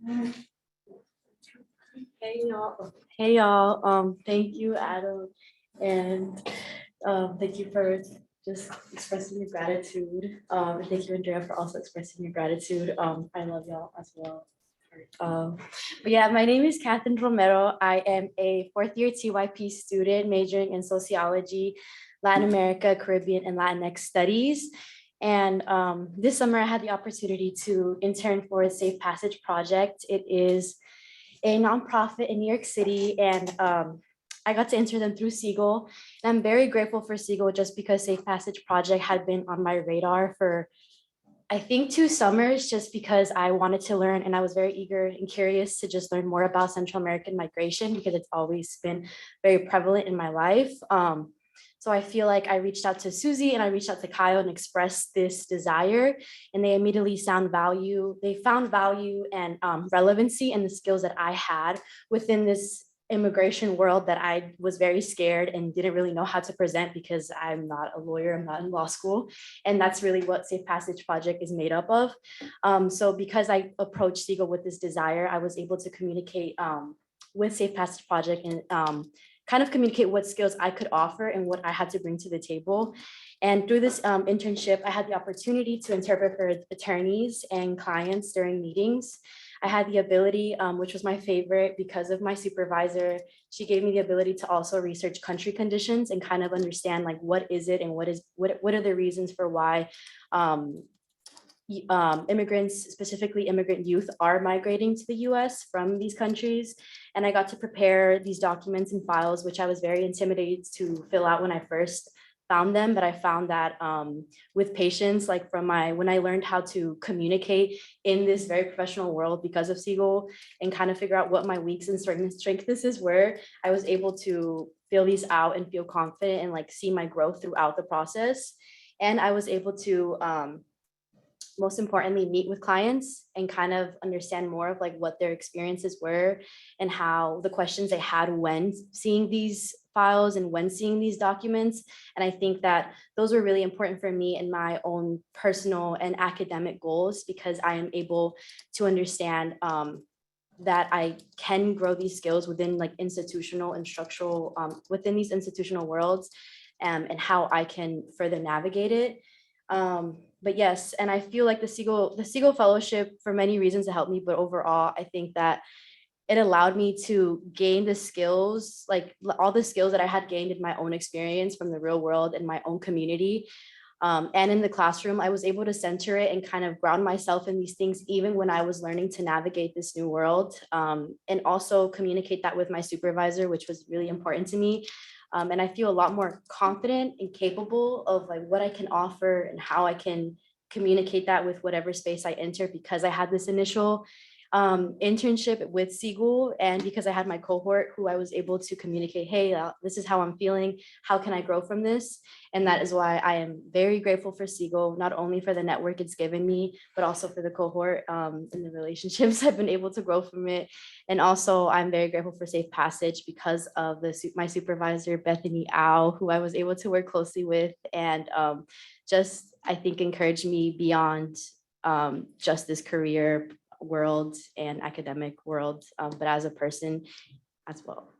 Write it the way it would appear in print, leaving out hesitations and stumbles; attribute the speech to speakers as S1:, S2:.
S1: Hey y'all. Hey y'all. Thank you, Adam, and thank you for just expressing your gratitude. And thank you, Andrea, for also expressing your gratitude. I love y'all as well. But yeah, my name is Catherine Romero. I am a fourth year TYP student majoring in sociology, Latin America, Caribbean, and Latinx studies. And this summer I had the opportunity to intern for a Safe Passage project. It is a nonprofit in New York City, and I got to enter them through Segal. And I'm very grateful for Segal just because Safe Passage Project had been on my radar for I think 2 summers, just because I wanted to learn and I was very eager and curious to just learn more about Central American migration because it's always been very prevalent in my life. So I feel like I reached out to Susie and I reached out to Kyle and expressed this desire, and they immediately found value. They found value and relevancy in the skills that I had within this immigration world that I was very scared and didn't really know how to present because I'm not a lawyer, I'm not in law school. And that's really what Safe Passage Project is made up of. So because I approached Segal with this desire, I was able to communicate with Safe Passage Project and kind of communicate what skills I could offer and what I had to bring to the table. And through this internship, I had the opportunity to interpret for attorneys and clients during meetings. I had the ability, which was my favorite because of my supervisor, she gave me the ability to also research country conditions and kind of understand like what is it and what are the reasons for why immigrants, specifically immigrant youth, are migrating to the US from these countries. And I got to prepare these documents and files, which I was very intimidated to fill out when I first found them. But I found that with patience, like when I learned how to communicate in this very professional world because of Segal and kind of figure out what my weaks and strengths were, I was able to fill these out and feel confident and like see my growth throughout the process. And I was able to most importantly, meet with clients and kind of understand more of like what their experiences were and how the questions they had when seeing these files and when seeing these documents. And I think that those were really important for me in my own personal and academic goals because I am able to understand that I can grow these skills within like institutional and structural, within these institutional worlds and how I can further navigate it. But yes, and I feel like the Segal Fellowship for many reasons it helped me, but overall, I think that it allowed me to gain the skills, like all the skills that I had gained in my own experience from the real world and my own community. And in the classroom, I was able to center it and kind of ground myself in these things, even when I was learning to navigate this new world, and also communicate that with my supervisor, which was really important to me. And I feel a lot more confident and capable of like what I can offer and how I can communicate that with whatever space I enter because I had this initial internship with Segal and because I had my cohort who I was able to communicate, hey, this is how I'm feeling, how can I grow from this? And that is why I am very grateful for Segal, not only for the network it's given me, but also for the cohort and the relationships I've been able to grow from it. And also I'm very grateful for Safe Passage because of my supervisor, Bethany Au, who I was able to work closely with and just, I think, encouraged me beyond just this career world and academic world, but as a person as well.